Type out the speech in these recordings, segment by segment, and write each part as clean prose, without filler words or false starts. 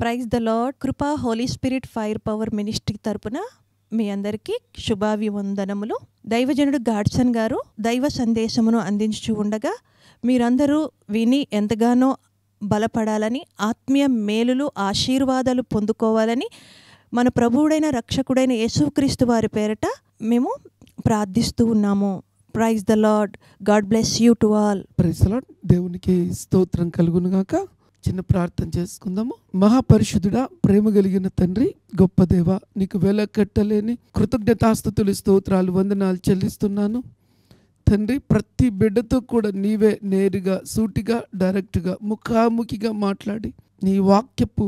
Praise the Lord. Krupa Holy Spirit Fire Power Ministry తరపున మీ అందరికీ శుభాభివందనములు. దైవజనుడు గాడ్సన్ గారు దైవ సందేశమును అందించు ఉండగా మీరందరూ విని ఎంతగానో బలపడాలని, ఆత్మీయ మేలులు ఆశీర్వాదాలు పొందుకోవాలని మన ప్రభువుడైన రక్షకుడైన యేసుక్రీస్తు వారి పేరట మేము ప్రార్థిస్తూ ఉన్నాము. Praise the Lord. God bless you to all. Praise the Lord. దేవునికి స్తోత్రం కలుగును గాక. చిన్న ప్రార్థన చేసుకుందాము. మహాపరిశుద్ధుడా, ప్రేమ కలిగిన తండ్రి, గొప్ప దేవ, నీకు వెలకట్టలేని కృతజ్ఞతాస్తుతులు, స్తోత్రాలు, వందనాలు చెల్లిస్తున్నాను తండ్రి. ప్రతి బిడ్డతో కూడా నీవే నేరుగా, సూటిగా, డైరెక్ట్గా, ముఖాముఖిగా మాట్లాడి నీ వాక్యపు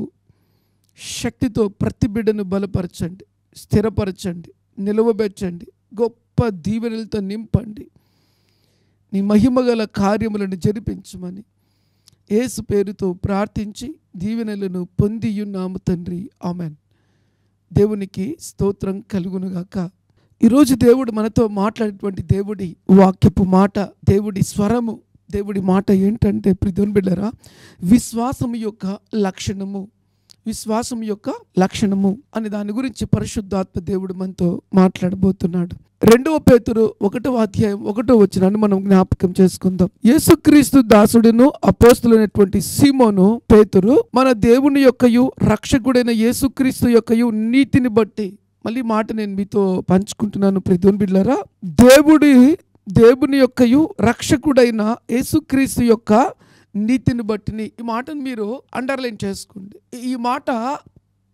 శక్తితో ప్రతి బిడ్డను బలపరచండి, స్థిరపరచండి, నిలువబెట్టండి, గొప్ప దీవెనలతో నింపండి. నీ మహిమగల కార్యములను జరిపించమని యేసు పేరుతో ప్రార్థించి దీవెనలను పొందియున్నాము తండ్రి. ఆమెన్. దేవునికి స్తోత్రం కలుగునుగాక. ఈరోజు దేవుడు మనతో మాట్లాడేటువంటి దేవుడి వాక్యపు మాట, దేవుడి స్వరము, దేవుడి మాట ఏంటంటే ప్రియమైన బిడ్డలారా, విశ్వాసం యొక్క లక్షణము, విశ్వాసం యొక్క లక్షణము అనే దాని గురించి పరిశుద్ధాత్మ దేవుడు మనతో మాట్లాడబోతున్నాడు. 2 పేతురు 1వ అధ్యాయం 1వ వచనాన్ని మనం జ్ఞాపకం చేసుకుందాం. యేసుక్రీస్తు దాసుడును అపోస్తలుడైనటువంటి సీమోను పేతురు మన దేవుని యొక్కయు రక్షకుడైన యేసుక్రీస్తు యొక్కయు నీతిని బట్టి, మళ్ళీ మాట నేను మీతో పంచుకుంటున్నాను ప్రియమైన బిడ్డలారా, దేవుని యొక్కయు రక్షకుడైన యేసుక్రీస్తు యొక్క నీతిని బట్టిని. ఈ మాటను మీరు అండర్లైన్ చేసుకోండి. ఈ మాట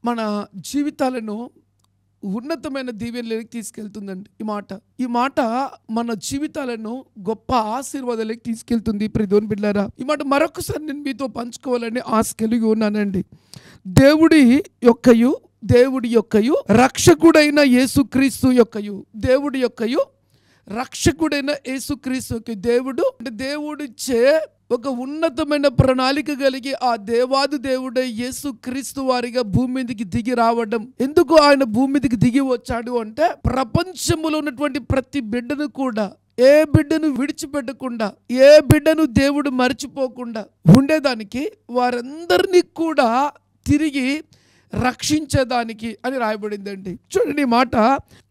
మన జీవితాలను ఉన్నతమైన దీవెనలోకి తీసుకెళ్తుందండి. ఈ మాట మన జీవితాలను గొప్ప ఆశీర్వాదాలకు తీసుకెళ్తుంది ప్రియమైన బిడ్డలారా. ఈ మాట మరొకసారి నేను మీతో పంచుకోవాలని ఆశ కలిగి ఉన్నానండి. దేవుడి యొక్కయు రక్షకుడైన యేసుక్రీస్తు యొక్కయు, దేవుడి యొక్కయు రక్షకుడైన యేసుక్రీస్తు యొక్క దేవుడు అంటే దేవుడిచ్చే ఒక ఉన్నతమైన ప్రణాళిక కలిగి ఆ దేవాది దేవుడే యేసుక్రీస్తు వారిగా భూమి మీదకి దిగి రావడం. ఎందుకు ఆయన భూమి మీదకి దిగి వచ్చాడు అంటే, ప్రపంచంలో ఉన్నటువంటి ప్రతి బిడ్డను కూడా, ఏ బిడ్డను విడిచిపెట్టకుండా, ఏ బిడ్డను దేవుడు మర్చిపోకుండా ఉండేదానికి, వారందరినీ కూడా తిరిగి రక్షించేదానికి అని రాయబడిందండి. చూడండి, ఈ మాట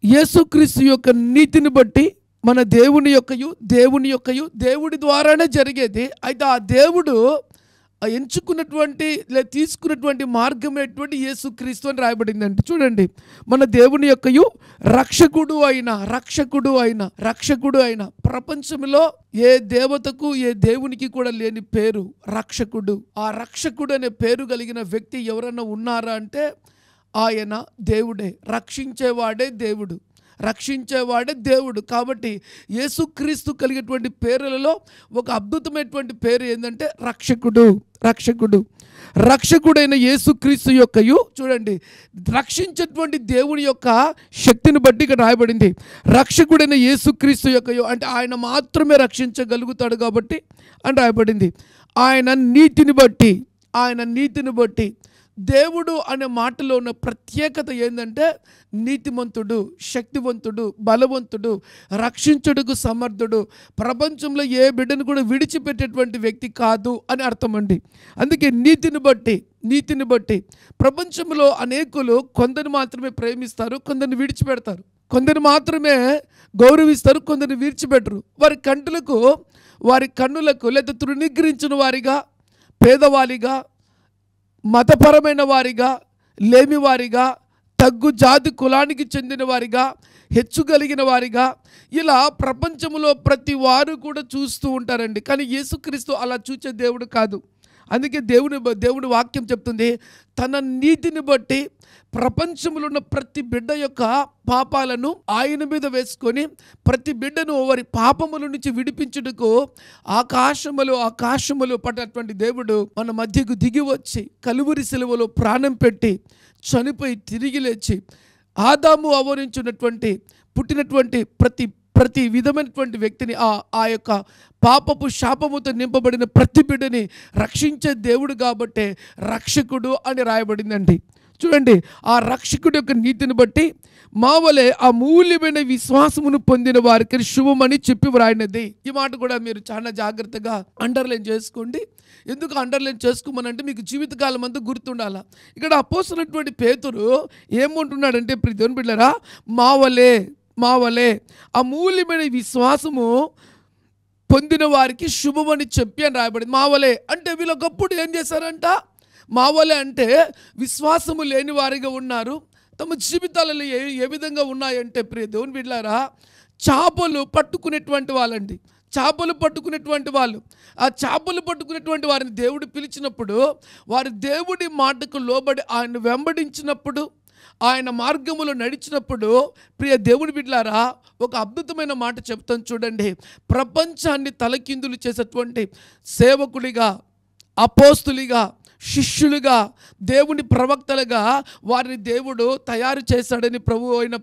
యేసుక్రీస్తు యొక్క నీతిని బట్టి మన దేవుని యొక్కయు దేవుడి ద్వారానే జరిగేది. అయితే ఆ దేవుడు ఎంచుకున్నటువంటి తీసుకున్నటువంటి మార్గం అనేటువంటి యేసుక్రీస్తు అని రాయబడిందండి. చూడండి, మన దేవుని యొక్కయు రక్షకుడు అయిన ప్రపంచంలో ఏ దేవతకు, ఏ దేవునికి కూడా లేని పేరు రక్షకుడు. ఆ రక్షకుడు అనే పేరు కలిగిన వ్యక్తి ఎవరన్నా ఉన్నారా అంటే ఆయన దేవుడే. రక్షించేవాడే దేవుడు. కాబట్టి యేసుక్రీస్తు కలిగేటువంటి పేర్లలో ఒక అద్భుతమైనటువంటి పేరు ఏంటంటే రక్షకుడైన యేసుక్రీస్తు యొక్కయు. చూడండి, రక్షించేటువంటి దేవుని యొక్క శక్తిని బట్టి ఇక్కడ రాయబడింది. రక్షకుడైన యేసుక్రీస్తు యొక్కయు అంటే ఆయన మాత్రమే రక్షించగలుగుతాడు కాబట్టి అని రాయబడింది. ఆయన నీతిని బట్టి దేవుడు అనే మాటలో ఉన్న ప్రత్యేకత ఏంటంటే నీతిమంతుడు, శక్తివంతుడు, బలవంతుడు, రక్షించుటకు సమర్థుడు, ప్రపంచంలో ఏ బిడ్డను కూడా విడిచిపెట్టేటువంటి వ్యక్తి కాదు అని అర్థం అండి. అందుకే నీతిని బట్టి ప్రపంచంలో అనేకులు కొందరు మాత్రమే ప్రేమిస్తారు, కొందరిని విడిచిపెడతారు, కొందరు మాత్రమే గౌరవిస్తారు, కొందరిని విడిచిపెట్టరు. వారి కన్నులకు లేదా తృణీకరించిన వారిగా, పేదవారిగా, మతపరమైన వారిగా, లేమివారిగా, తగ్గు జాతి కులానికి చెందిన వారిగా, హెచ్చుగలిగిన వారిగా, ఇలా ప్రపంచంలో ప్రతి వారు కూడా చూస్తూ ఉంటారండి. కానీ యేసుక్రీస్తు అలా చూచే దేవుడు కాదు. అందుకే దేవుని వాక్యం చెప్తుంది, తన నీతిని బట్టి ప్రపంచంలో ఉన్న ప్రతి బిడ్డ యొక్క పాపాలను ఆయన మీద వేసుకొని ప్రతి బిడ్డను వారి పాపముల నుంచి విడిపించుటకు ఆకాశములు పట్టినటువంటి దేవుడు మన మధ్యకు దిగి వచ్చి కలువరి సిలువలో ప్రాణం పెట్టి చనిపోయి తిరిగి లేచి ఆదాము అవ్వ నుంచి పుట్టినటువంటి ప్రతి విధమైనటువంటి వ్యక్తిని, ఆ యొక్క పాపపు శాపముతో నింపబడిన ప్రతి బిడ్డని రక్షించే దేవుడు కాబట్టే రక్షకుడు అని రాయబడిందండి. చూడండి, ఆ రక్షకుడి యొక్క నీతిని బట్టి మా వలె అమూల్యమైన విశ్వాసమును పొందిన వారికి శుభమని చెప్పి వ్రాయినది. ఈ మాట కూడా మీరు చాలా జాగ్రత్తగా అండర్లైన్ చేసుకోండి. ఎందుకు అండర్లైన్ చేసుకోమనంటే మీకు జీవితకాలం అంతా గుర్తుండాలా. ఇక్కడ అపోస్తలుడైనటువంటి పేతురు ఏమంటున్నాడంటే, దేవుని బిడ్డలారా, మా వలె అమూల్యమైన విశ్వాసము పొందిన వారికి శుభమని చెప్పి అని రాయబడింది. మా వలె అంటే వీళ్ళు ఒకప్పుడు ఏం చేశారంట? మా వలె అంటే విశ్వాసము లేని వారిగా ఉన్నారు. తమ జీవితాలలో ఏ విధంగా ఉన్నాయంటే దేవుని బిడ్డలారా, చేపలు పట్టుకునేటువంటి వాళ్ళండి. చేపలు పట్టుకునేటువంటి వాళ్ళు, ఆ చేపలు పట్టుకునేటువంటి వారిని దేవుడు పిలిచినప్పుడు, వారి దేవుడి మాటకు లోబడి ఆయన వెంబడించినప్పుడు, ఆయన మార్గములో నడిచినప్పుడు, ప్రియ దేవుని బిడ్డలారా, ఒక అద్భుతమైన మాట చెప్తాను చూడండి. ప్రపంచాన్ని తలకిందులు చేసేటువంటి సేవకుడిగా, అపోస్తులుగా, శిష్యులుగా, దేవుని ప్రవక్తలుగా వారిని దేవుడు తయారు చేశాడని ప్రభువు అయిన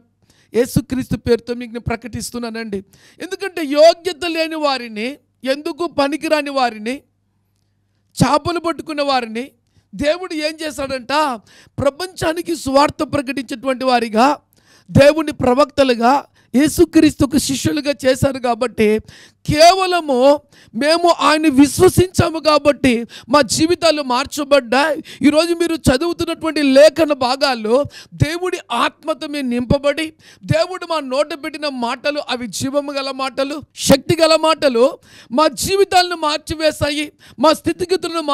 యేసుక్రీస్తు పేరుతో మీకు నేను ప్రకటిస్తున్నానండి. ఎందుకంటే యోగ్యత లేని వారిని, ఎందుకు పనికిరాని వారిని, చేపలు పట్టుకున్న వారిని దేవుడు ఏం చేశాడంట? ప్రపంచానికి సువార్త ప్రకటించేటువంటి వారిగా, దేవుని ప్రవక్తలుగా, యేసుక్రీస్తుకు శిష్యులుగా చేశారు. కాబట్టి కేవలము మేము ఆయన విశ్వసించాము కాబట్టి మా జీవితాలు మార్చబడ్డాయి. ఈరోజు మీరు చదువుతున్నటువంటి లేఖన భాగాలు దేవుడి ఆత్మతో మేము నింపబడి, దేవుడు మా నోట పెట్టిన మాటలు అవి జీవము గల మాటలు, శక్తి గల మాటలు మా జీవితాలను మార్చివేశాయి, మా స్థితిగతులను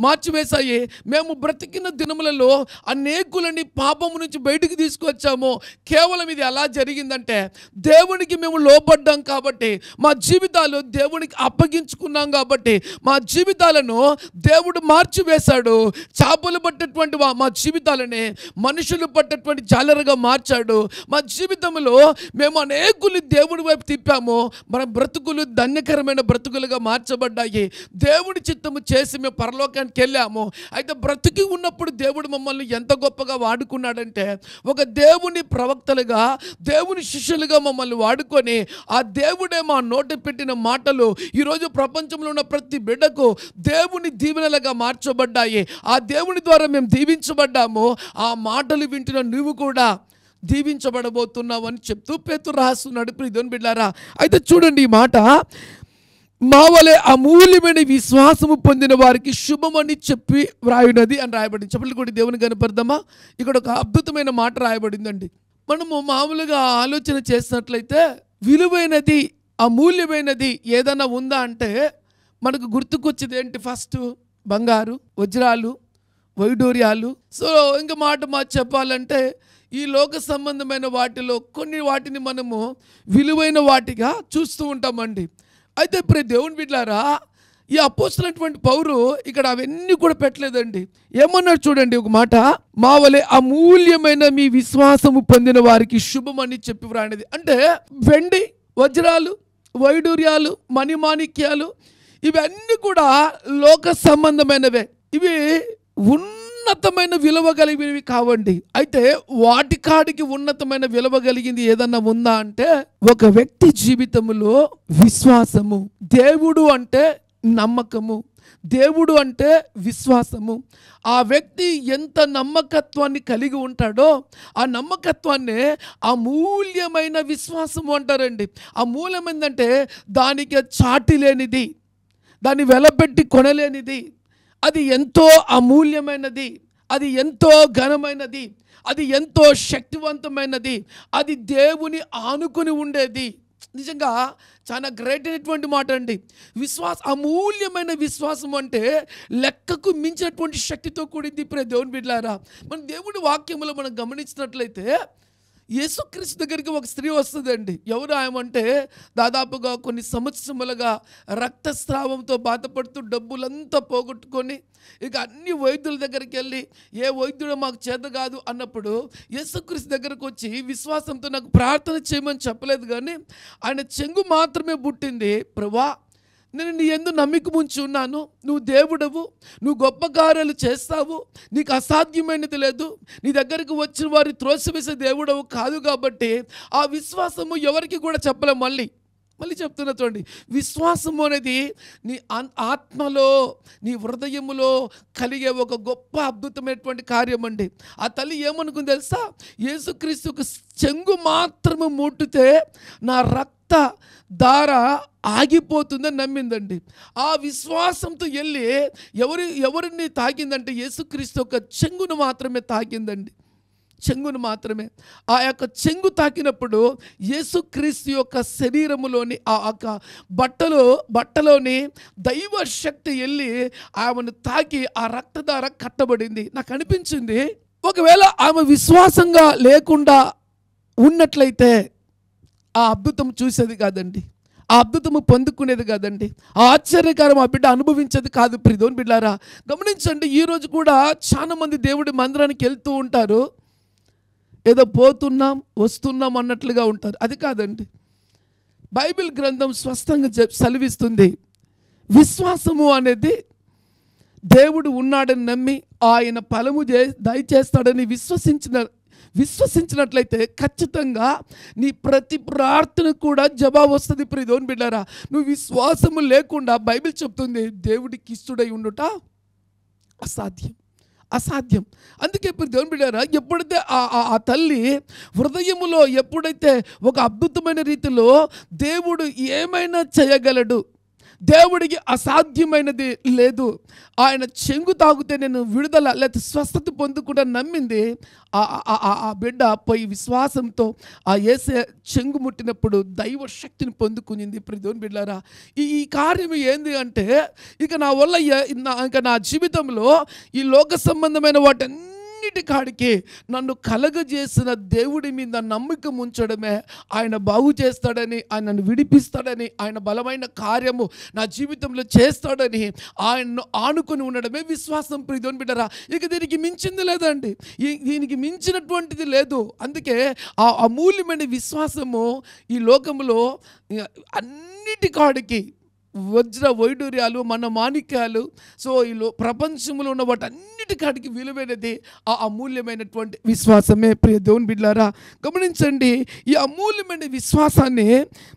మార్చివేశాయి. మేము బ్రతికిన దినములలో అనేకులని పాపము నుంచి బయటికి తీసుకొచ్చాము. కేవలం ఇది ఎలా జరిగిందంటే, దేవునికి మేము లోబడ్డాం కాబట్టి, మా జీవితాలు దేవునికి అప్పగించుకున్నాం కాబట్టి మా జీవితాలను దేవుడు మార్చివేశాడు. చేపలు పట్టేటువంటి మా జీవితాలని మనుషులు పట్టేటువంటి జాలరుగా మార్చాడు. మా జీవితంలో మేము అనేకులు దేవుడి వైపు తిప్పాము. మన బ్రతుకులు ధన్యకరమైన బ్రతుకులుగా మార్చబడ్డాయి. దేవుడి చిత్తము చేసి మేము పరలోకానికి వెళ్ళాము. అయితే బ్రతికి ఉన్నప్పుడు దేవుడు మమ్మల్ని ఎంత గొప్పగా వాడుకున్నాడంటే, ఒక దేవుని ప్రవక్తలుగా, దేవుని శిష్యులుగా మమ్మల్ని వాడుకొని, ఆ దేవుడే మా నోట పెట్టిన మాటలు ఈరోజు ప్రపంచంలో ఉన్న ప్రతి బిడ్డకు దేవుని దీవెనలుగా మార్చబడ్డాయి. ఆ దేవుని ద్వారా మేము దీవించబడ్డాము. ఆ మాటలు వింటున్న నువ్వు కూడా దీవించబడబోతున్నావు అని చెప్తూ పేతురు రాస్తున్నాడు. దేవుని బిడ్డలారా, అయితే చూడండి, ఈ మాట మా వలె అమూల్యమైన విశ్వాసము పొందిన వారికి శుభమని చెప్పి వ్రాయునది అని రాయబడింది. చెప్పలు కూడా దేవుని కనపడదామా? ఇక్కడ ఒక అద్భుతమైన మాట రాయబడిందండి. మనము మామూలుగా ఆలోచన చేసినట్లయితే విలువైనది, అమూల్యమైనది ఏదైనా ఉందా అంటే మనకు గుర్తుకొచ్చేది ఏంటి? ఫస్ట్ బంగారు, వజ్రాలు, వైడూర్యాలు. సో ఇంకా మాట చెప్పాలంటే ఈ లోక సంబంధమైన వాటిలో కొన్ని వాటిని మనము విలువైన వాటిగా చూస్తూ ఉంటామండి. అయితే ఇప్పుడు దేవుని బిడ్డలారా, ఈ అపోస్తలుడైనటువంటి పౌలు ఇక్కడ అవన్నీ కూడా పెట్టలేదండి. ఏమన్నాడు చూడండి ఒక మాట, మా వలె అమూల్యమైన మీ విశ్వాసము పొందిన వారికి శుభమని చెప్పి వ్రాయినది. అంటే వెండి, వజ్రాలు, వైడూర్యాలు, మణిమాణిక్యాలు ఇవన్నీ కూడా లోక సంబంధమైనవే. ఇవి ఉన్నతమైన విలువ కలిగినవి కావండి. అయితే వాటి కాడికి ఉన్నతమైన విలువ కలిగింది ఏదన్నా ఉందా అంటే ఒక వ్యక్తి జీవితంలో విశ్వాసము. దేవుడు అంటే నమ్మకము, దేవుడు అంటే విశ్వాసము. ఆ వ్యక్తి ఎంత నమ్మకత్వాన్ని కలిగి ఉంటాడో ఆ నమ్మకత్వాన్నే అమూల్యమైన విశ్వాసము అంటారండి. అమూల్యమైందంటే దానికి చాటి లేనిది, దాన్ని వెలపెట్టి కొనలేనిది, అది ఎంతో అమూల్యమైనది, అది ఎంతో ఘనమైనది, అది ఎంతో శక్తివంతమైనది, అది దేవుని ఆనుకొని ఉండేది. నిజంగా చాలా గ్రేట్ అయినటువంటి మాట అండి. అమూల్యమైన విశ్వాసం అంటే లెక్కకు మించినటువంటి శక్తితో కూడింది. ఇప్పుడు దేవుని బిడ్డలారా, మన దేవుడి వాక్యములో మనం గమనించినట్లయితే యేసుక్రీస్తు దగ్గరికి ఒక స్త్రీ వస్తుందండి. ఎవరు ఆయమంటే దాదాపుగా కొన్ని సంవత్సరములుగా రక్తస్రావంతో బాధపడుతూ డబ్బులంతా పోగొట్టుకొని ఇక అన్ని వైద్యుల దగ్గరికి వెళ్ళి ఏ వైద్యుడు మాకు చేత కాదు అన్నప్పుడు యేసుక్రీస్తు దగ్గరకు వచ్చి విశ్వాసంతో నాకు ప్రార్థన చేయమని చెప్పలేదు, కానీ ఆయన చెంగు మాత్రమే పుట్టింది. ప్రభువా, నేను నీ యందు నమ్మిక ఉంచి ఉన్నాను, నువ్వు దేవుడవు, నువ్వు గొప్ప కార్యాలు చేస్తావు, నీకు అసాధ్యమైనది లేదు, నీ దగ్గరకు వచ్చిన వారి త్రోసివేసే దేవుడవు కాదు. కాబట్టి ఆ విశ్వాసము ఎవరికి కూడా చెప్పలేం. మళ్ళీ చెప్తున్నా చూడండి, విశ్వాసము అనేది నీ ఆత్మలో, నీ హృదయములో కలిగే ఒక గొప్ప అద్భుతమైనటువంటి కార్యం అండి. ఆ తల్లి ఏమనుకుంది తెలుసా? యేసుక్రీస్తుకు చెంగు మాత్రము ముట్టితే నా రక్త ధార ఆగిపోతుందని నమ్మిందండి. ఆ విశ్వాసంతో వెళ్ళి ఎవరిని తాకిందంటే యేసుక్రీస్తు యొక్క చెంగును మాత్రమే తాకిందండి. చెంగును మాత్రమే. ఆ యొక్క చెంగు తాకినప్పుడు యేసుక్రీస్తు యొక్క శరీరములోని ఆ యొక్క బట్టలోని దైవ శక్తి వెళ్ళి ఆమెను తాకి ఆ రక్తధార కట్టబడింది. నాకు అనిపించింది, ఒకవేళ ఆమె విశ్వాసంగా లేకుండా ఉన్నట్లయితే ఆ అద్భుతం చూసేది కాదండి, ఆ అద్భుతము పొందుకునేది కాదండి, ఆ ఆశ్చర్యకారం ఆ బిడ్డ అనుభవించేది కాదు. ప్రియదేవుని బిడ్డలారా గమనించండి, ఈరోజు కూడా చాలా మంది దేవుడి మందిరానికి వెళ్తూ ఉంటారు, ఏదో పోతున్నాం వస్తున్నాం అన్నట్లుగా ఉంటారు. అది కాదండి. బైబిల్ గ్రంథం స్పష్టంగా సెలవిస్తుంది, విశ్వాసము అనేది దేవుడు ఉన్నాడని నమ్మి ఆయన ఫలము దయచేస్తాడని విశ్వసించినట్లయితే ఖచ్చితంగా నీ ప్రతి ప్రార్థన కూడా జవాబు వస్తుంది. ప్రియదేవుని బిడ్డలారా, నువ్వు విశ్వాసము లేకుండా బైబిల్ చెప్తుంది దేవుడికి ఇష్టడై ఉండుట అసాధ్యం. అందుకే దేవుని బిడ్డలారా, ఎప్పుడైతే ఆ తల్లి హృదయములో ఎప్పుడైతే ఒక అద్భుతమైన రీతిలో దేవుడు ఏమైనా చేయగలడు, దేవుడికి అసాధ్యమైనది లేదు, ఆయన చెంగు తాగితే నేను విడుదల లేకపోతే స్వస్థత పొందుకుంటా నమ్మింది. ఆ బిడ్డ పోయి విశ్వాసంతో ఆ యేసే చెంగు ముట్టినప్పుడు దైవ శక్తిని పొందుకునింది. ప్రియదేవుని బిడ్డలారా, ఈ కార్యం ఏంది అంటే, ఇక నా వల్ల ఇంకా నా జీవితంలో ఈ లోక సంబంధమైన వాటన్నిటి కాడికి నన్ను కలగజేసిన దేవుడి మీద నమ్మకం ఉంచడమే, ఆయన బాగు చేస్తాడని, ఆయన నన్ను విడిపిస్తాడని, ఆయన బలమైన కార్యము నా జీవితంలో చేస్తాడని ఆయన్ను ఆనుకొని ఉండడమే విశ్వాసం. ప్రియదేవుని బిడ్డలారా, ఇక దీనికి మించింది లేదండి, దీనికి మించినటువంటిది లేదు. అందుకే ఆ అమూల్యమైన విశ్వాసము ఈ లోకంలో అన్నిటి కాడికి వజ్ర వైడూర్యాలు, మన మాణిక్యాలు, సో ఈ ప్రపంచంలో ఉన్న వాటన్నిటి కాడికి విలువైనది ఆ అమూల్యమైనటువంటి విశ్వాసమే. ప్రియ దేవుని బిడ్డలారా గమనించండి, ఈ అమూల్యమైన విశ్వాసాన్ని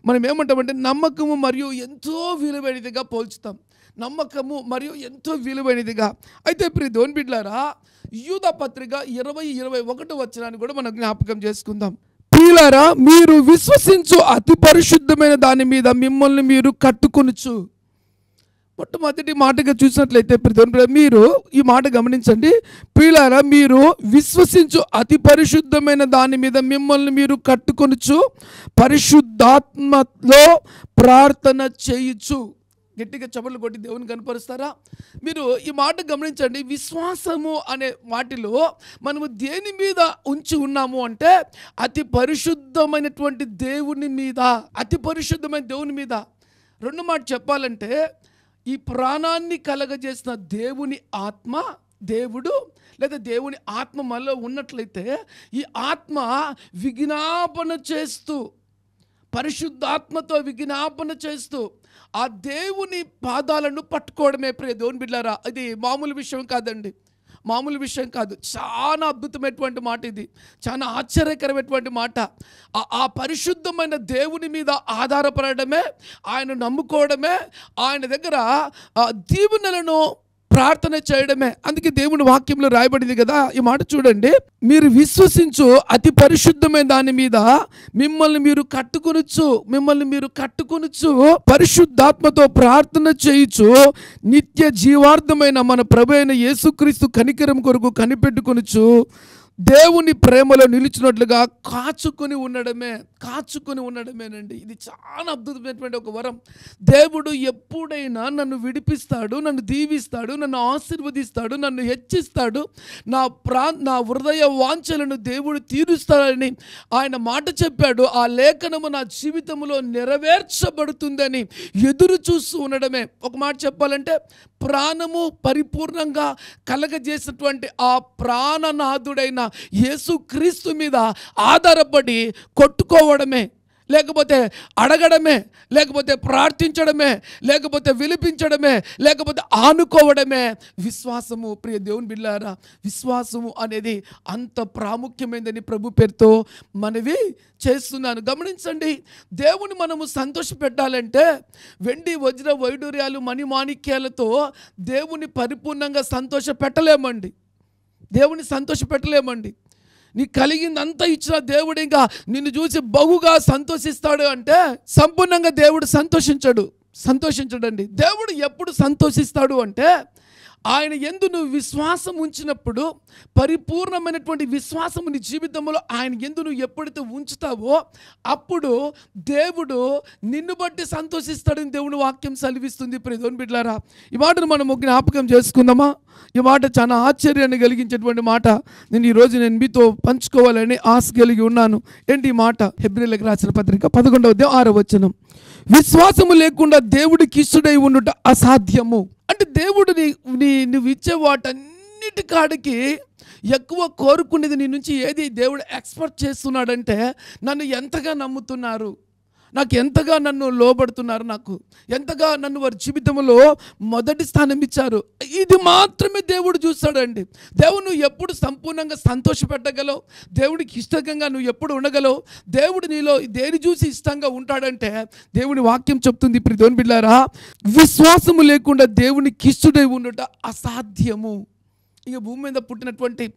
మనం ఏమంటామంటే నమ్మకము మరియు ఎంతో విలువైనదిగా పోల్చుతాం. నమ్మకము మరియు ఎంతో విలువైనదిగా. అయితే ప్రియ దేవుని బిడ్డలారా, యూదా పత్రిక 20:21 వచనాన్ని కూడా మనం జ్ఞాపకం చేసుకుందాం. ప్రియులారా, మీరు విశ్వసించు అతి పరిశుద్ధమైన దాని మీద మిమ్మల్ని మీరు కట్టుకొనుచు. మొట్టమొదటి మాటగా చూసినట్లయితే మీరు ఈ మాట గమనించండి. ప్రియులారా, మీరు విశ్వసించు అతి పరిశుద్ధమైన దాని మీద మిమ్మల్ని మీరు కట్టుకొనుచు పరిశుద్ధాత్మలో ప్రార్థన చేయుచు. గట్టిగా చప్పట్లు కొట్టి దేవుని కనపరుస్తారా? మీరు ఈ మాట గమనించండి. విశ్వాసము అనే వాటిలో మనము దేని మీద ఉంచి ఉన్నాము అంటే అతి పరిశుద్ధమైనటువంటి దేవుని మీద, అతి పరిశుద్ధమైన దేవుని మీద. రెండు మాట చెప్పాలంటే, ఈ ప్రాణాన్ని కలగజేసిన దేవుని ఆత్మ, దేవుడు లేదా దేవుని ఆత్మ మనలో ఉన్నట్లయితే ఈ ఆత్మ విజ్ఞాపన చేస్తూ, పరిశుద్ధాత్మతో విజ్ఞాపన చేస్తూ ఆ దేవుని పాదాలను పట్టుకోవడమే. ప్రియ దేవుని బిడ్డలారా, ఇది మామూలు విషయం కాదండి, మామూలు విషయం కాదు. చాలా అద్భుతమైనటువంటి మాట ఇది, చాలా ఆశ్చర్యకరమైనటువంటి మాట. ఆ పరిశుద్ధమైన దేవుని మీద ఆధారపడమే, ఆయన నమ్ముకోవడమే, ఆయన దగ్గర దీవెనలను ప్రార్థన చేయడమే. అందుకే దేవుని వాక్యంలో రాయబడింది కదా, ఈ మాట చూడండి. మీరు విశ్వసించు అతి పరిశుద్ధమైన దాని మీద మిమ్మల్ని మీరు కట్టుకొనుచు పరిశుద్ధాత్మతో ప్రార్థన చేయుచు నిత్య జీవార్థమైన మన ప్రభు అయిన యేసుక్రీస్తు కనికరం కొరకు కనిపెట్టుకొనుచు దేవుని ప్రేమలో నిలిచినట్లుగా కాచుకొని ఉండడమేనండి. ఇది చాలా అద్భుతమైనటువంటి ఒక వరం. దేవుడు ఎప్పుడైనా నన్ను విడిపిస్తాడు, నన్ను దీవిస్తాడు, నన్ను ఆశీర్వదిస్తాడు, నన్ను హెచ్చిస్తాడు, నా హృదయ వాంఛలను దేవుడు తీరుస్తాడని ఆయన మాట చెప్పాడు. ఆ లేఖనము నా జీవితంలో నెరవేర్చబడుతుందని ఎదురు చూస్తూ ఉండడమే. ఒక మాట చెప్పాలంటే, ప్రాణము పరిపూర్ణంగా కలగజేసినటువంటి ఆ ప్రాణనాథుడైన యేసుక్రీస్తు మీద ఆధారపడి కొట్టుకోవడమే. లేకపోతే అడగడమే, లేకపోతే ప్రార్థించడమే, లేకపోతే విలిపించడమే, లేకపోతే ఆనుకోవడమే విశ్వాసము. ప్రియ దేవుని బిడ్డలారా, విశ్వాసము అనేది అంత ప్రాముఖ్యమైనదని ప్రభు పేరుతో మనవి చేస్తున్నాను. గమనించండి, దేవుని మనము సంతోషపెట్టాలంటే వెండి వజ్ర వైడూర్యాలు మణిమాణిక్యాలతో దేవుని పరిపూర్ణంగా సంతోషపెట్టలేమండి. దేవుని సంతోషపెట్టలేమండి. నీకు కలిగిందంతా ఇచ్చిన దేవుడు ఇంకా నిన్ను చూసి బహుగా సంతోషిస్తాడు అంటే సంపూర్ణంగా దేవుడు సంతోషించడండి. దేవుడు ఎప్పుడు సంతోషిస్తాడు అంటే ఆయన యందు నువ్వు విశ్వాసం ఉంచినప్పుడు, పరిపూర్ణమైనటువంటి విశ్వాసము నీ జీవితంలో ఆయన యందు నువ్వు ఎప్పుడైతే ఉంచుతావో అప్పుడు దేవుడు నిన్ను బట్టి సంతోషిస్తాడని దేవుని వాక్యం సెలవిస్తుంది. ప్రియ దేవుని బిడ్డలారా, ఈ మాటను మనం జ్ఞాపకం చేసుకుందామా? ఈ మాట చాలా ఆశ్చర్యాన్ని కలిగించేటువంటి మాట. నేను మీతో పంచుకోవాలని ఆశ కలిగి ఉన్నాను. ఏంటి ఈ మాట? హెబ్రీయులకు రాసిన పత్రిక 11వ అధ్యాయం 6వ వచనం, విశ్వాసము లేకుండా దేవుడికి ఇష్టడై ఉండుట అసాధ్యము. అంటే దేవుడు నువ్వు ఇచ్చే వాటన్నిటి కాడికి ఎక్కువ కోరుకునేది నీ నుంచి ఏది దేవుడు ఎక్స్పెక్ట్ చేస్తున్నాడంటే, నన్ను ఎంతగా నమ్ముతున్నారు, నాకు ఎంతగా నన్ను లోబడుతున్నారు, నాకు ఎంతగా నన్ను వారి జీవితంలో మొదటి స్థానం ఇచ్చారు. ఇది మాత్రమే దేవుడు చూస్తాడండి. దేవుడు నువ్వు ఎప్పుడు సంపూర్ణంగా సంతోషపెట్టగలవు, దేవుడికి ఇష్టంగా నువ్వు ఎప్పుడు ఉండగలవు, దేవుడు నీలో దేని చూసి ఇష్టంగా ఉంటాడంటే దేవుని వాక్యం చెప్తుంది. ప్రియ దేవుని బిడ్డలారా, విశ్వాసము లేకుండా దేవునికి ఇష్టడై ఉండుట అసాధ్యము. ఇక భూమి మీద పుట్టినటువంటి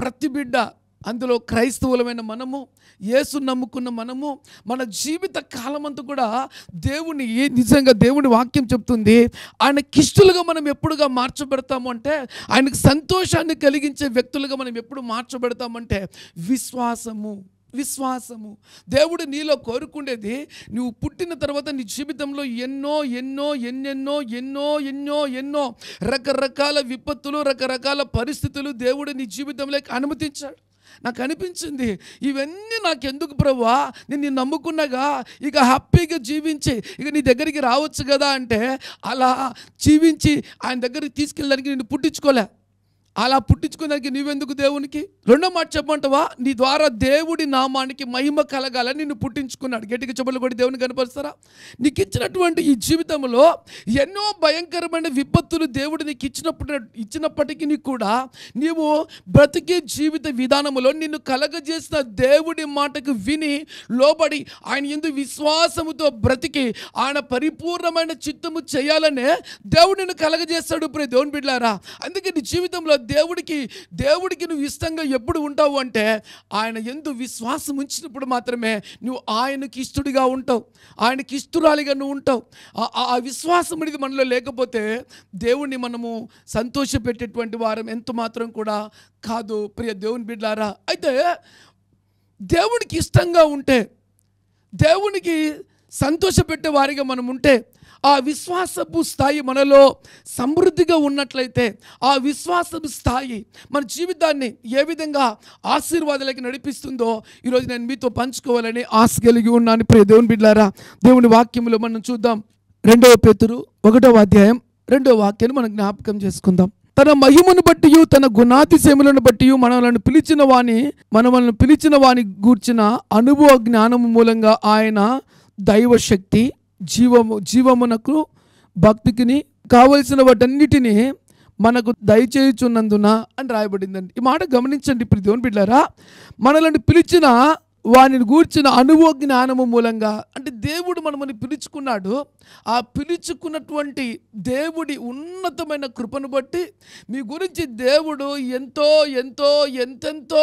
ప్రతి బిడ్డ, అందులో క్రైస్తవులమైన మనము, యేసు నమ్ముకున్న మనము, మన జీవిత కాలమంతా కూడా నిజంగా దేవుని వాక్యం చెప్తుంది, ఆయనకి ఇష్టలుగా మనం ఎప్పుడుగా మార్చబెడతాము అంటే, ఆయనకు సంతోషాన్ని కలిగించే వ్యక్తులుగా మనం ఎప్పుడు మార్చబెడతామంటే విశ్వాసము. దేవుడు నీలో కోరుకునేది, నువ్వు పుట్టిన తర్వాత నీ జీవితంలో ఎన్నో రకరకాల విపత్తులు, రకరకాల పరిస్థితులు దేవుడు నీ జీవితంలోకి అనుమతించాడు. నాకు అనిపించింది, ఇవన్నీ నాకెందుకు ప్రభువా, నేను నమ్ముకున్నాగా, ఇక హ్యాపీగా జీవించి ఇక నీ దగ్గరికి రావచ్చు కదా అంటే, అలా జీవించి ఆయన దగ్గరికి తీసుకెళ్ళడానికి నేను పుట్టించుకోలే. అలా పుట్టించుకోవడానికి నువ్వెందుకు దేవునికి? రెండో మాట చెప్పమంటావా? నీ ద్వారా దేవుడి నామానికి మహిమ కలగాలని నిన్ను పుట్టించుకున్నాడు. గట్టిగా చెప్పలు కూడా దేవుని కనపరుస్తారా? నీకు ఇచ్చినటువంటి ఈ జీవితంలో ఎన్నో భయంకరమైన విపత్తులు దేవుడు నీకు ఇచ్చినప్పటికీ కూడా నీవు బ్రతికే జీవిత విధానంలో నిన్ను కలగజేసిన దేవుడి మాటకు విని లోబడి ఆయన యందు విశ్వాసముతో బ్రతికి ఆయన పరిపూర్ణమైన చిత్తము చేయాలనే దేవుడు నిన్ను కలగజేస్తాడు. ప్రియ దేవుని బిడ్డలారా, అందుకే నీ జీవితంలో దేవుడికి నువ్వు ఇష్టంగా ఎప్పుడు ఉంటావు అంటే, ఆయన యందు విశ్వాసం ఉంచినప్పుడు మాత్రమే నువ్వు ఆయనకి ఇష్టడిగా ఉంటావు, ఆయనకి ఇష్టరాలిగా నువ్వు ఉంటావు. ఆ విశ్వాసం అనేది మనలో లేకపోతే దేవుణ్ణి మనము సంతోషపెట్టేటువంటి వారం ఎంత మాత్రం కూడా కాదు. ప్రియ దేవుని బిడ్డలారా, అయితే దేవునికి ఇష్టంగా ఉంటే, దేవునికి సంతోషపెట్టే వారిగా మనం ఉంటే, ఆ విశ్వాసపు స్థాయి మనలో సమృద్ధిగా ఉన్నట్లయితే, ఆ విశ్వాసపు స్థాయి మన జీవితాన్ని ఏ విధంగా ఆశీర్వాదాలకి నడిపిస్తుందో ఈరోజు నేను మీతో పంచుకోవాలని ఆశ కలిగి ఉన్నాను. ప్రియ దేవుని బిడ్డలారా, దేవుని వాక్యములో మనం చూద్దాం. 2వ పేతురు 1వ అధ్యాయం 2వ వాక్యాన్ని మనం జ్ఞాపకం చేసుకుందాం. తన మహిమను బట్టి, తన గుణాతిశయములను బట్టి మనల్ని పిలిచిన వాని గూర్చిన అనుభవ జ్ఞానము మూలంగా ఆయన దైవశక్తి, జీవమునకు భక్తికి కావలసిన వాటన్నిటినీ మనకు దయచేయుచున్నందున అని రాయబడిందండి. ఈ మాట గమనించండి ప్రియ దేవుని బిడ్డలారా. మనల్ని పిలిచిన వాని గూర్చిన అనుభవ జ్ఞానము మూలంగా, అంటే దేవుడు మనల్ని పిలుచుకున్నాడు. ఆ పిలుచుకున్నటువంటి దేవుడి ఉన్నతమైన కృపను బట్టి మీ గురించి దేవుడు ఎంతెంతో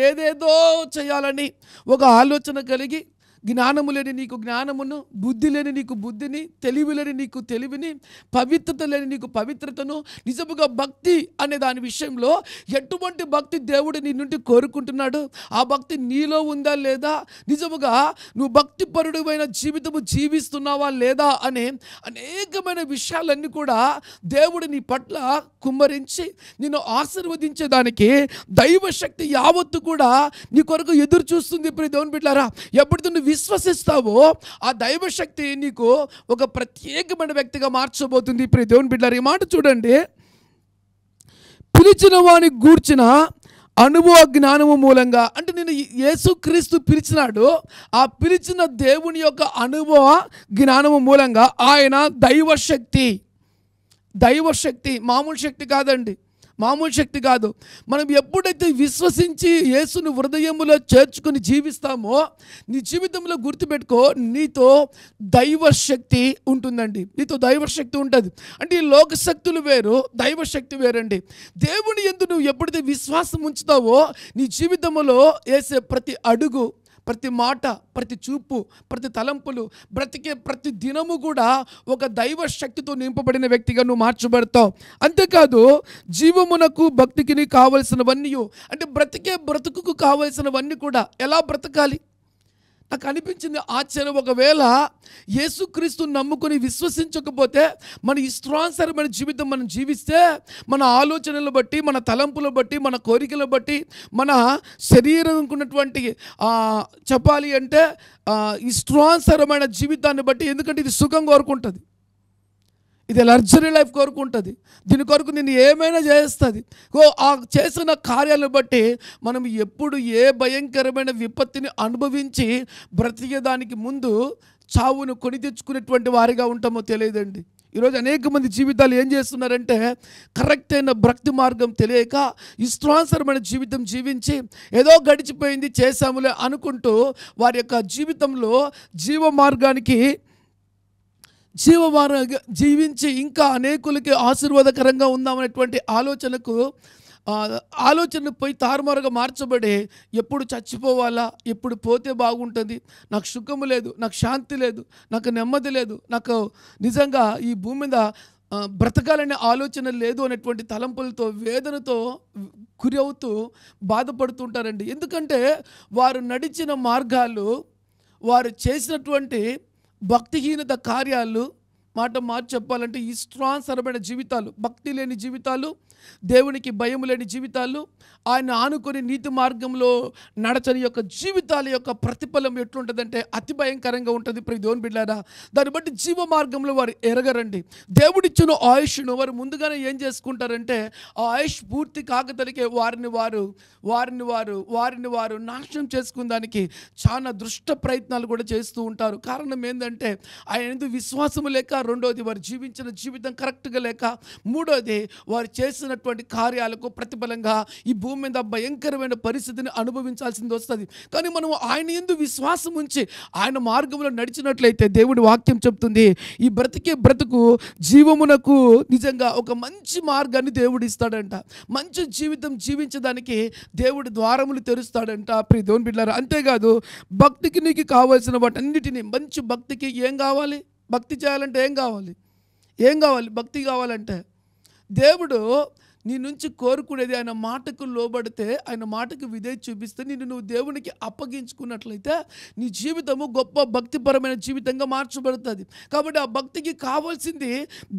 ఏదేదో చేయాలని ఒక ఆలోచన కలిగి, జ్ఞానము లేని నీకు జ్ఞానమును, బుద్ధి లేని నీకు బుద్ధిని, తెలివి లేని నీకు తెలివిని, పవిత్రత లేని నీకు పవిత్రతను, నిజముగా భక్తి అనే దాని విషయంలో ఎటువంటి భక్తి దేవుడు నీ నుండి కోరుకుంటున్నాడు, ఆ భక్తి నీలో ఉందా లేదా, నిజముగా నువ్వు భక్తిపరుడమైన జీవితము జీవిస్తున్నావా లేదా అనే అనేకమైన విషయాలన్నీ కూడా దేవుడు నీ పట్ల కుమ్మరించి నిన్ను ఆశీర్వదించేదానికి దైవశక్తి యావత్తు కూడా నీ కొరకు ఎదురు చూస్తుంది. ప్రియ దేవుని బిడ్డలారా, ఎప్పుడు నువ్వు విశ్వసిస్తావో ఆ దైవశక్తి నీకు ఒక ప్రత్యేకమైన వ్యక్తిగా మార్చబోతుంది. ప్రియ దేవుని బిడ్డలారా, ఈ మాట చూడండి. పిలిచిన వాని గూర్చిన అనుభవ జ్ఞానము మూలంగా. అంటే నేను యేసుక్రీస్తు పిలిచినాడు, ఆ పిలిచిన దేవుని యొక్క అనుభవ జ్ఞానము మూలంగా ఆయన దైవశక్తి, మామూలు శక్తి కాదండి, మామూలు శక్తి కాదు. మనం ఎప్పుడైతే విశ్వసించి యేసుని హృదయములో చేర్చుకుని జీవిస్తామో, నీ జీవితంలో గుర్తుపెట్టుకో, నీతో దైవశక్తి ఉంటుందండి, నీతో దైవశక్తి ఉంటుంది. అంటే ఈ లోకశక్తులు వేరు, దైవశక్తి వేరండి. దేవుని యందు నువ్వు ఎప్పుడైతే విశ్వాసం ఉంచుతావో, నీ జీవితంలో వేసే ప్రతి అడుగు, ప్రతి మాట, ప్రతి చూపు, ప్రతి తలంపులు, బ్రతికే ప్రతి దినము కూడా ఒక దైవ శక్తితో నింపబడిన వ్యక్తిగా నువ్వు మార్చబడతావు. అంతేకాదు జీవమునకు భక్తికి కావలసినవన్నీ, అంటే బ్రతికే బ్రతుకుకు కావలసినవన్నీ కూడా ఎలా బ్రతకాలి నాకు అనిపించింది ఆశ్చర్యం. ఒకవేళ యేసుక్రీస్తు నమ్ముకొని విశ్వసించకపోతే మన ఇష్టానుసారమైన జీవితం మనం జీవిస్తే, మన ఆలోచనలు బట్టి, మన తలంపులు బట్టి, మన కోరికలు బట్టి, మన శరీరంకు ఉన్నటువంటి చెప్పాలి అంటే ఇష్టానుసారమైన జీవితాన్ని బట్టి, ఎందుకంటే ఇది సుఖం కోరుకుంటుంది, ఇది లగ్జరీ లైఫ్ కోరుకుంటుంది, దీని కొరకు నేను ఏమైనా చేస్తుంది. ఆ చేసిన కార్యాలను బట్టి మనం ఎప్పుడు ఏ భయంకరమైన విపత్తిని అనుభవించి బ్రతికేదానికి ముందు చావును కొని తెచ్చుకునేటువంటి వారిగా ఉంటామో తెలియదండి. ఈరోజు అనేక మంది జీవితాలు ఏం చేస్తున్నారంటే, కరెక్ట్ అయిన భక్తి మార్గం తెలియక ఇష్టానుసారమైన జీవితం జీవించి ఏదో గడిచిపోయింది చేశాములే అనుకుంటూ వారి యొక్క జీవితంలో జీవించి ఇంకా అనేకులకి ఆశీర్వాదకరంగా ఉందామనేటువంటి ఆలోచనలు పోయి తారుమారుగా మార్చబడి, ఎప్పుడు చచ్చిపోవాలా, ఎప్పుడు పోతే బాగుంటుంది, నాకు సుఖము లేదు, నాకు శాంతి లేదు, నాకు నెమ్మది లేదు, నాకు నిజంగా ఈ భూమి మీద బ్రతకాలనే ఆలోచన లేదు అనేటువంటి తలంపులతో, వేదనతో గురి అవుతూ బాధపడుతుంటారండి. ఎందుకంటే వారు నడిచిన మార్గాలు, వారు చేసినటువంటి భక్తిహీనత కార్యాలు, మాట మార్చి చెప్పాలంటే ఇష్టానుసారమైన జీవితాలు, భక్తి లేని జీవితాలు, దేవునికి భయం లేని జీవితాలు, ఆయన ఆనుకొని నీతి మార్గంలో నడచని యొక్క జీవితాల యొక్క ప్రతిఫలం ఎట్లుంటుందంటే అతి భయంకరంగా ఉంటుంది. ప్రియ దేవుని బిడ్డలారా, దాన్ని బట్టి జీవ మార్గంలో వారు ఎరగరండి. దేవుడిచ్చిన ఆయుష్ను వారు ముందుగానే ఏం చేసుకుంటారంటే, ఆ ఆయుష్ పూర్తి కాకతలికే వారిని వారు నాశనం చేసుకునే దానికి చాలా దుష్ట ప్రయత్నాలు కూడా చేస్తూ ఉంటారు. కారణం ఏంటంటే ఆయన ఎందుకు విశ్వాసము లేక, రెండోది వారు జీవించిన జీవితం కరెక్ట్గా లేక, మూడోది వారు చేసినటువంటి కార్యాలకు ప్రతిఫలంగా ఈ భూమి మీద భయంకరమైన పరిస్థితిని అనుభవించాల్సింది వస్తుంది. కానీ మనం ఆయన యందు విశ్వాసం ఉంచి ఆయన మార్గంలో నడిచినట్లయితే దేవుడి వాక్యం చెప్తుంది, ఈ బ్రతుకు జీవమునకు నిజంగా ఒక మంచి మార్గాన్ని దేవుడు ఇస్తాడంట. మంచి జీవితం జీవించడానికి దేవుడు ద్వారములు తెరుస్తాడంట. ప్రియ దేవుని బిడ్డలారా, అంతేకాదు భక్తికి నీకు కావాల్సిన వాటన్నిటిని, మంచి భక్తికి ఏం కావాలి, భక్తి చేయాలంటే ఏం కావాలి, భక్తి కావాలంటే దేవుడు నీ నుంచి కోరుకునేది ఆయన మాటకు లోబడితే, ఆయన మాటకు విధేయత చూపిస్తే, నువ్వు దేవునికి అప్పగించుకున్నట్లయితే నీ జీవితము గొప్ప భక్తిపరమైన జీవితంగా మార్చబడుతుంది. కాబట్టి ఆ భక్తికి కావాల్సింది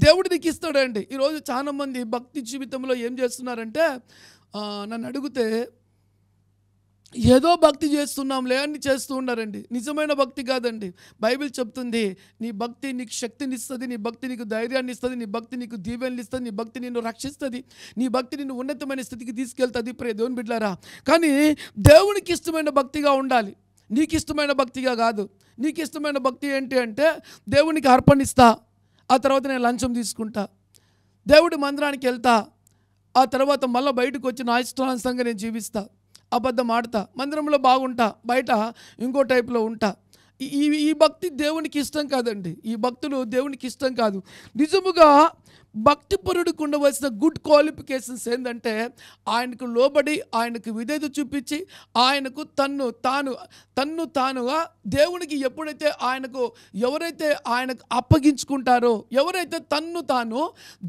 దేవుడు నీకు ఇస్తాడండి. ఈరోజు చాలామంది భక్తి జీవితంలో ఏం చేస్తున్నారంటే, నన్ను అడిగితే ఏదో భక్తి చేస్తున్నాంలే అని చేస్తూ ఉన్నారండి. నిజమైన భక్తి కాదండి. బైబిల్ చెప్తుంది, నీ భక్తి నీకు శక్తిని ఇస్తుంది, నీ భక్తి నీకు ధైర్యాన్ని ఇస్తుంది, నీ భక్తి నీకు దీవెనలు ఇస్తుంది, నీ భక్తి నిన్ను రక్షిస్తుంది, నీ భక్తి నిన్ను ఉన్నతమైన స్థితికి తీసుకెళ్తుంది. ప్రియ దేవుని బిడ్డలారా, కానీ దేవునికి ఇష్టమైన భక్తిగా ఉండాలి, నీకు ఇష్టమైన భక్తిగా కాదు. నీకు ఇష్టమైన భక్తి ఏంటి అంటే, దేవునికి అర్పణిస్తా, ఆ తర్వాత నేను లంచం తీసుకుంటా, దేవుడి మందిరానికి వెళ్తా, ఆ తర్వాత మళ్ళీ బయటకు వచ్చి నా ఇష్టానుసారంగా నేను జీవిస్తా, అబద్ధం ఆడతా, మందిరంలో బాగుంటా, బయట ఇంకో టైప్లో ఉంటా. ఈ భక్తి దేవునికి ఇష్టం కాదండి. ఈ భక్తులు దేవునికి ఇష్టం కాదు. నిజముగా భక్తిపరుడికి ఉండవలసిన గుడ్ క్వాలిఫికేషన్స్ ఏంటంటే, ఆయనకు లోబడి, ఆయనకు విధేయత చూపించి, ఆయనకు తన్ను తానుగా దేవునికి ఎప్పుడైతే ఎవరైతే ఆయనకు అప్పగించుకుంటారో, ఎవరైతే తన్ను తాను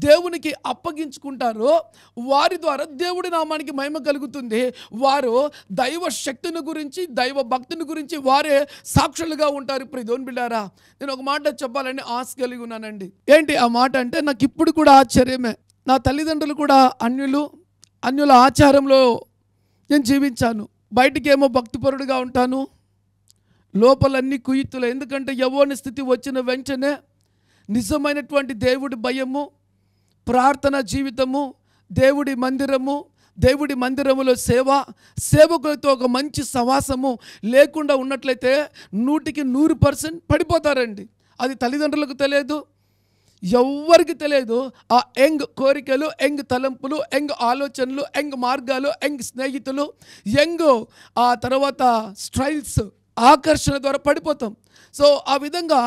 దేవునికి అప్పగించుకుంటారో వారి ద్వారా దేవుడి నామానికి మహిమ కలుగుతుంది. వారు దైవ శక్తిని గురించి, దైవ భక్తిని గురించి వారే సాక్షులుగా ఉంటారు. ఇప్పుడు దేవుని బిడ్డారా, నేను ఒక మాట చెప్పాలని ఆశ కలిగి ఉన్నానండి. ఏంటి ఆ మాట అంటే, నాకు ఇప్పుడు కూడా ఆశ్చర్యమే. నా తల్లిదండ్రులు కూడా అన్యుల ఆచారంలో నేను జీవించాను. బయటికేమో భక్తిపరుడుగా ఉంటాను, లోపలన్నీ కుయుత్తులు. ఎందుకంటే యవ్వన స్థితి వచ్చిన వెంటనే నిజమైనటువంటి దేవుడి భయము, ప్రార్థన జీవితము, దేవుడి మందిరము, దేవుడి మందిరములో సేవకులతో ఒక మంచి సవాసము లేకుండా ఉన్నట్లయితే 100% పడిపోతారండి. అది తల్లిదండ్రులకు తెలియదు, ఎవ్వరికి తెలియదు. ఆ యంగ్ కోరికలు, యంగ్ తలంపులు, యంగ్ ఆలోచనలు, యంగ్ మార్గాలు, యంగ్ స్నేహితులు, యంగ్ ఆ తర్వాత స్టైల్స్, ఆకర్షణ ద్వారా పడిపోతాం. సో ఆ విధంగా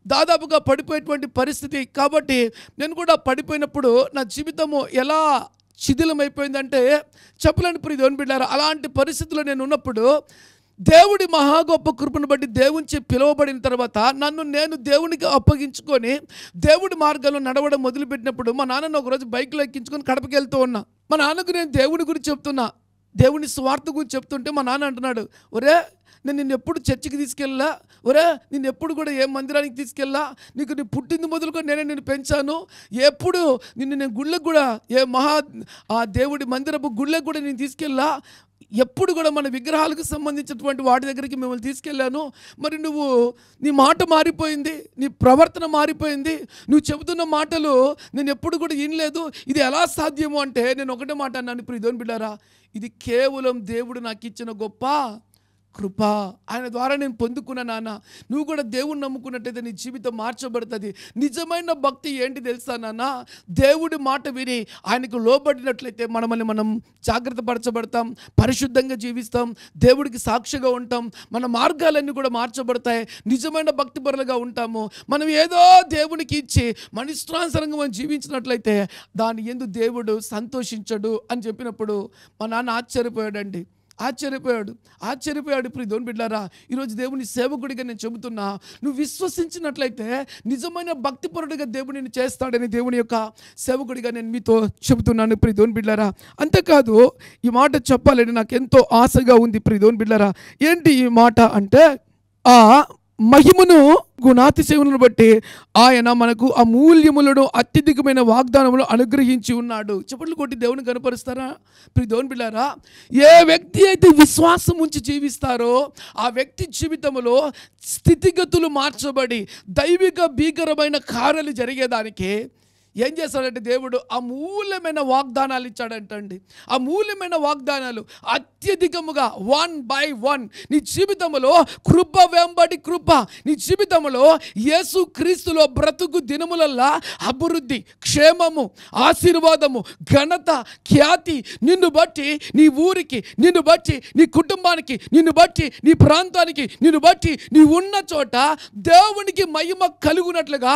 దాదాపుగా పడిపోయేటువంటి పరిస్థితి. కాబట్టి నేను కూడా పడిపోయినప్పుడు నా జీవితము ఎలా శిథిలమైపోయిందంటే చెప్పలేని ప్రియ దేవుని బిడ్డలారా, అలాంటి పరిస్థితుల్లో నేను ఉన్నప్పుడు దేవుడి మహా గొప్ప కృపను బట్టి దేవునిచే పిలువబడిన తర్వాత నన్ను నేను దేవునికి అప్పగించుకొని దేవుడి మార్గంలో నడవడం మొదలుపెట్టినప్పుడు మా నాన్నను ఒకరోజు బైక్లో ఎక్కించుకొని కడపకి వెళ్తూ ఉన్నా. మా నాన్నకు నేను దేవుడి గురించి చెప్తున్నా, దేవుని స్వార్థ గురించి చెప్తుంటే మా నాన్న అంటున్నాడు, ఒరే నేను నిన్ను ఎప్పుడు చర్చికి తీసుకెళ్ళా, ఒరే నిన్ను ఎప్పుడు కూడా ఏ మందిరానికి తీసుకెళ్ళా, నీకు నీ పుట్టింది మొదలుకొని నేనే నిన్ను పెంచాను, ఎప్పుడు నిన్ను నేను గుళ్ళకు కూడా ఆ దేవుడి మందిరపు గుళ్ళకు కూడా నేను తీసుకెళ్ళా, ఎప్పుడు కూడా మన విగ్రహాలకు సంబంధించినటువంటి వాటి దగ్గరికి మిమ్మల్ని తీసుకెళ్ళాను. మరి నీ మాట మారిపోయింది, నీ ప్రవర్తన మారిపోయింది, నువ్వు చెబుతున్న మాటలు నేను ఎప్పుడు కూడా వినలేదు, ఇది ఎలా సాధ్యము అంటే నేను ఒకటే మాట అన్నాను, ప్రియ దేవుని బిడ్డారా, ఇది కేవలం దేవుడు నాకు ఇచ్చిన గొప్ప కృప, ఆయన ద్వారా నేను పొందుకున్న. నాన్న, నువ్వు కూడా దేవుణ్ణి నమ్ముకున్నట్టయితే నీ జీవితం మార్చబడుతుంది. నిజమైన భక్తి ఏంటి తెలుసా నాన్న? దేవుడి మాట విని ఆయనకు లోబడినట్లయితే మనల్ని మనం జాగ్రత్త పరచబడతాం, పరిశుద్ధంగా జీవిస్తాం, దేవుడికి సాక్షిగా ఉంటాం, మన మార్గాలన్నీ కూడా మార్చబడతాయి, నిజమైన భక్తి పరులుగా ఉంటాము. మనం ఏదో దేవునికి ఇచ్చి మన ఇష్టానుసారంగా మనం జీవించినట్లయితే దాని యందు దేవుడు సంతోషించడు అని చెప్పినప్పుడు మా నాన్న ఆశ్చర్యపోయాడు. ప్రియ దేవుని బిడ్డలారా, ఈరోజు దేవుని సేవకుడిగా నేను చెబుతున్నా, నువ్వు విశ్వసించినట్లయితే నిజమైన భక్తిపరుడిగా దేవుడిని చేస్తాడని దేవుని యొక్క సేవకుడిగా నేను మీతో చెబుతున్నాను ప్రియ దేవుని బిడ్డలారా. అంతేకాదు, ఈ మాట చెప్పాలని నాకు ఎంతో ఆశగా ఉంది ప్రియ దేవుని బిడ్డలారా. ఏంటి ఈ మాట అంటే, ఆ మహిమను గుణాతిశయములను బట్టి ఆయన మనకు అమూల్యములను అత్యధికమైన వాగ్దానములు అనుగ్రహించి ఉన్నాడు. చప్పట్లు కొట్టి దేవుని కనపరుస్తారా ప్రియ దేవుని బిడ్డలారా? ఏ వ్యక్తి అయితే విశ్వాసం ఉంచి జీవిస్తారో ఆ వ్యక్తి జీవితంలో స్థితిగతులు మార్చబడి దైవిక భీకరమైన కార్యాలు జరిగేదానికి ఏం చేస్తాడంటే దేవుడు అమూల్యమైన వాగ్దానాలు ఇచ్చాడంటండి. అమూల్యమైన వాగ్దానాలు అత్యధికముగా 1 by 1 నీ జీవితంలో కృప వెంబడి కృప, నీ జీవితంలో యేసు క్రీస్తులో బ్రతుకు దినములల్లా అభివృద్ధి, క్షేమము, ఆశీర్వాదము, ఘనత, ఖ్యాతి నిన్ను బట్టి నీ ఊరికి, నిన్ను బట్టి నీ కుటుంబానికి, నిన్ను బట్టి నీ ప్రాంతానికి, నిన్ను బట్టి నీ ఉన్న చోట దేవునికి మహిమ కలుగునట్లుగా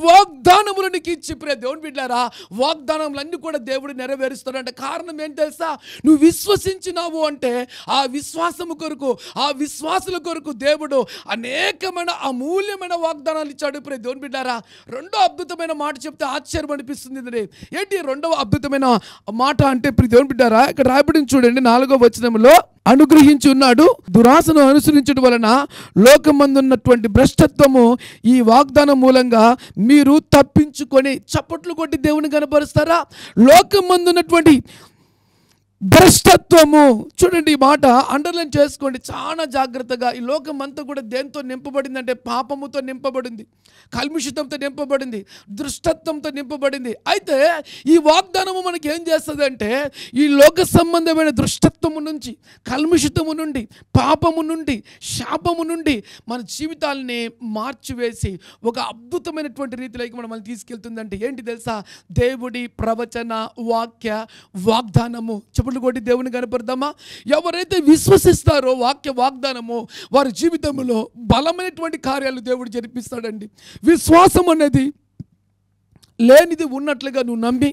వాగ్దానములు నీకు ఇచ్చి దేవుని బిడ్డలారా, వాగ్దానములన్నీ కూడా దేవుడు నెరవేరుస్తాడంటే కారణం ఏంటి తెలుసా? నువ్వు విశ్వసించినావు అంటే ఆ విశ్వాసము కొరకు, ఆ విశ్వాసుల కొరకు దేవుడు అనేకమైన అమూల్యమైన వాగ్దానాలు ఇచ్చాడు ప్రియ దేవుని బిడ్డలారా. రెండో అద్భుతమైన మాట చెప్తే ఆశ్చర్యం అనిపిస్తుంది. ఏంటి రెండవ అద్భుతమైన మాట అంటే ప్రియ దేవుని బిడ్డలారా, ఇక్కడ రాయబడింది చూడండి, 4వ వచనంలో, అనుగ్రహించి ఉన్నాడు, దురాశను అనుసరించడం వలన లోకమందున్నటువంటి భ్రష్టత్వము ఈ వాగ్దానం మూలంగా మీరు తప్పించుకొని. చప్పట్లు కొట్టి దేవుని కనపరుస్తారా? లోకమందున్నటువంటి భ్రష్టత్వము. చూడండి, ఈ మాట అండర్లైన్ చేసుకోండి చాలా జాగ్రత్తగా. ఈ లోకం అంతా కూడా దేంతో నింపబడింది అంటే పాపముతో నింపబడింది, కల్ముషితంతో నింపబడింది, దుష్టత్వంతో నింపబడింది. అయితే ఈ వాగ్దానము మనకి ఏం చేస్తుంది అంటే ఈ లోక సంబంధమైన దుష్టత్వము నుంచి, కల్ముషితము నుండి, పాపము నుండి, శాపము నుండి మన జీవితాలని మార్చివేసి ఒక అద్భుతమైనటువంటి రీతిలోకి మనల్ని తీసుకెళ్తుందంటే ఏంటి తెలుసా? దేవుడి ప్రవచన వాక్య వాగ్దానము. కొట్టి దేవుని కనపడదామా? ఎవరైతే విశ్వసిస్తారో వాక్య వాగ్దానము వారి జీవితంలో బలమైనటువంటి కార్యాలు దేవుడు జరిపిస్తాడండి. విశ్వాసం అనేది లేనిది ఉన్నట్లుగా నువ్వు నమ్మి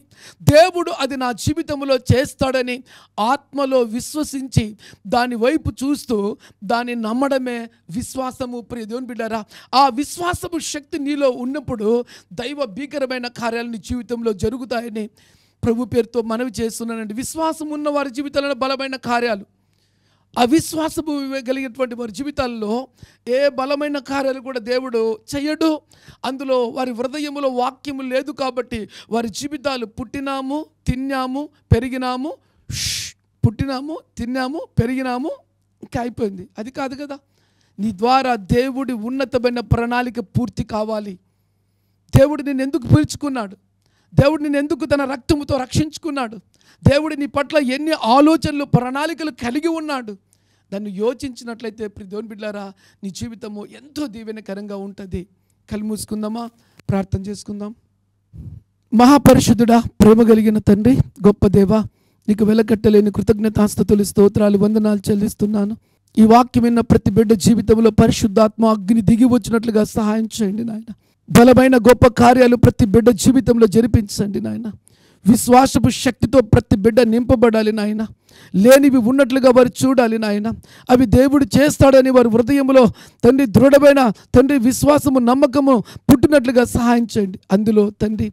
దేవుడు అది నా జీవితంలో చేస్తాడని ఆత్మలో విశ్వసించి దాని వైపు చూస్తూ దాన్ని నమ్మడమే విశ్వాసము ప్రియ దేవుని బిడ్డలారా. ఆ విశ్వాసము శక్తి నీలో ఉన్నప్పుడు దైవ భీకరమైన కార్యాలు నీ జీవితంలో జరుగుతాయని ప్రభు పేరుతో మనవి చేస్తున్నానండి. విశ్వాసం ఉన్న వారి జీవితాలలో బలమైన కార్యాలు, అవిశ్వాసము కలిగినటువంటి వారి జీవితాల్లో ఏ బలమైన కార్యాలు కూడా దేవుడు చేయడు. అందులో వారి హృదయములో వాక్యము లేదు కాబట్టి వారి జీవితాలు పుట్టినాము, తిన్నాము, పెరిగినాము, ఇంకా అయిపోయింది. అది కాదు కదా. నీ ద్వారా దేవుడి ఉన్నతమైన ప్రణాళిక పూర్తి కావాలి. దేవుడు నిన్ను ఎందుకు పిలుచుకున్నాడు? దేవుడు నిన్ను ఎందుకు తన రక్తముతో రక్షించుకున్నాడు? దేవుడు నీ పట్ల ఎన్ని ఆలోచనలు ప్రణాళికలు కలిగి ఉన్నాడు. దాన్ని యోచించినట్లయితే దేవుని బిడ్డలారా నీ జీవితము ఎంతో దీవెనకరంగా ఉంటుంది. కళ్ళు మూసుకుందామా, ప్రార్థన చేసుకుందాం. మహాపరిశుద్ధుడా, ప్రేమ కలిగిన తండ్రి, గొప్ప దేవా, నీకు వెలకట్టలేని కృతజ్ఞతాస్తుతులు, స్తోత్రాలు, వందనాలు చెల్లిస్తున్నాను. ఈ వాక్యం విన్న ప్రతి బిడ్డ జీవితంలో పరిశుద్ధాత్మ అగ్ని దిగి వచ్చినట్లుగా సహాయం చేయండి నాయన. బలమైన గొప్ప కార్యాలు ప్రతి బిడ్డ జీవితంలో జరిపించండి నాయన. విశ్వాసపు శక్తితో ప్రతి బిడ్డ నింపబడాలి నాయన. లేనివి ఉన్నట్లుగా వారు చూడాలి నాయన. అవి దేవుడు చేస్తాడని వారి హృదయంలో తండ్రి దృఢమైన తండ్రి విశ్వాసము, నమ్మకము పుట్టినట్లుగా సహాయం చేయండి. అందులో తండ్రి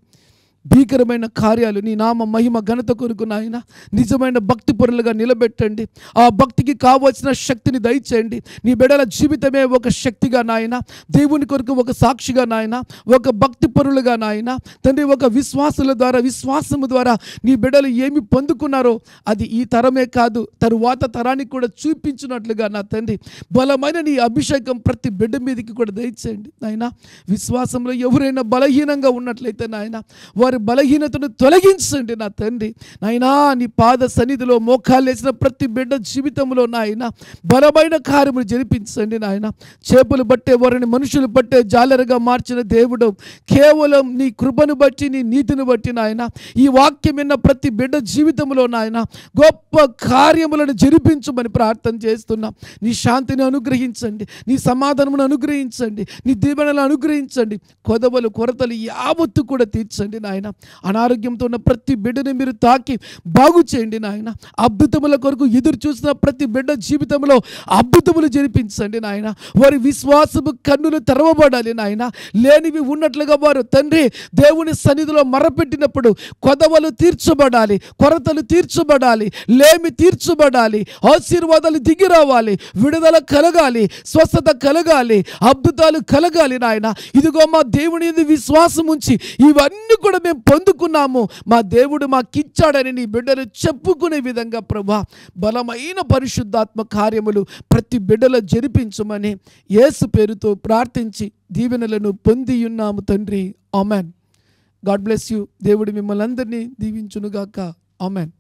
భీకరమైన కార్యాలు నీ నామ మహిమ ఘనత కొరకు నాయన నిజమైన భక్తి పరులుగా నిలబెట్టండి. ఆ భక్తికి కావలసిన శక్తిని దయచేయండి. నీ బిడ్డల జీవితమే ఒక శక్తిగా నాయన, దేవుని కొరకు ఒక సాక్షిగా నాయన, ఒక భక్తి పరులుగా నాయన తండ్రి, ఒక విశ్వాసము ద్వారా నీ బిడ్డలు ఏమి పొందుకున్నారో అది ఈ తరమే కాదు తరువాత తరానికి కూడా చూపించినట్లుగా నా తండ్రి బలమైన నీ అభిషేకం ప్రతి బిడ్డ మీదకి కూడా దయచేయండి నాయన. విశ్వాసంలో ఎవరైనా బలహీనంగా ఉన్నట్లయితే నాయన వారి బలహీనతను తొలగించండి నా తండ్రి. నాయనా నీ పాద సన్నిధిలో మోకాలు వేసిన ప్రతి బిడ్డ జీవితంలో నాయన బలమైన కార్యములు జరిపించండి నాయన. చేపలు పట్టే వారిని మనుషులు పట్టే జాలరుగా మార్చిన దేవుడు, కేవలం నీ కృపను బట్టి నీ నీతిని బట్టి నాయన ఈ వాక్యం విన్న ప్రతి బిడ్డ జీవితంలో నాయన గొప్ప కార్యములను జరిపించమని ప్రార్థన చేస్తున్నాం. నీ శాంతిని అనుగ్రహించండి, నీ సమాధానమును అనుగ్రహించండి, నీ దీవెనలు అనుగ్రహించండి. కొదవలు కొరతలు యావత్తు కూడా తీర్చండి నాయన. అనారోగ్యంతో ఉన్న ప్రతి బిడ్డని మీరు తాకి బాగు చేయండి నాయన. అద్భుతముల కొరకు ఎదురు చూసిన ప్రతి బిడ్డ జీవితంలో అద్భుతములు జరిపించండి నాయన. వారి విశ్వాసము కన్నులు తెరవబడాలి నాయన. లేనివి ఉన్నట్లుగా వారు తండ్రి దేవుని సన్నిధిలో మరపెట్టినప్పుడు కొదవలు తీర్చబడాలి, కొరతలు తీర్చబడాలి, లేమి తీర్చబడాలి, ఆశీర్వాదాలు దిగి రావాలి, విడుదల కలగాలి, స్వస్థత కలగాలి, అద్భుతాలు కలగాలి నాయన. ఇదిగో మా దేవుని యందు విశ్వాసం ఉంచి ఇవన్నీ కూడా మేము పొందుకున్నాము, మా దేవుడు మాకిచ్చాడని నీ బిడ్డలు చెప్పుకునే విధంగా ప్రభా బలమైన పరిశుద్ధాత్మ కార్యములు ప్రతి బిడ్డలో జరిపించమని యేసు పేరుతో ప్రార్థించి దీవెనలను పొంది ఉన్నాము తండ్రి. ఆమెన్. God bless you. దేవుడు మిమ్మల్ని అందరినీ దీవించునుగాక. ఆమెన్.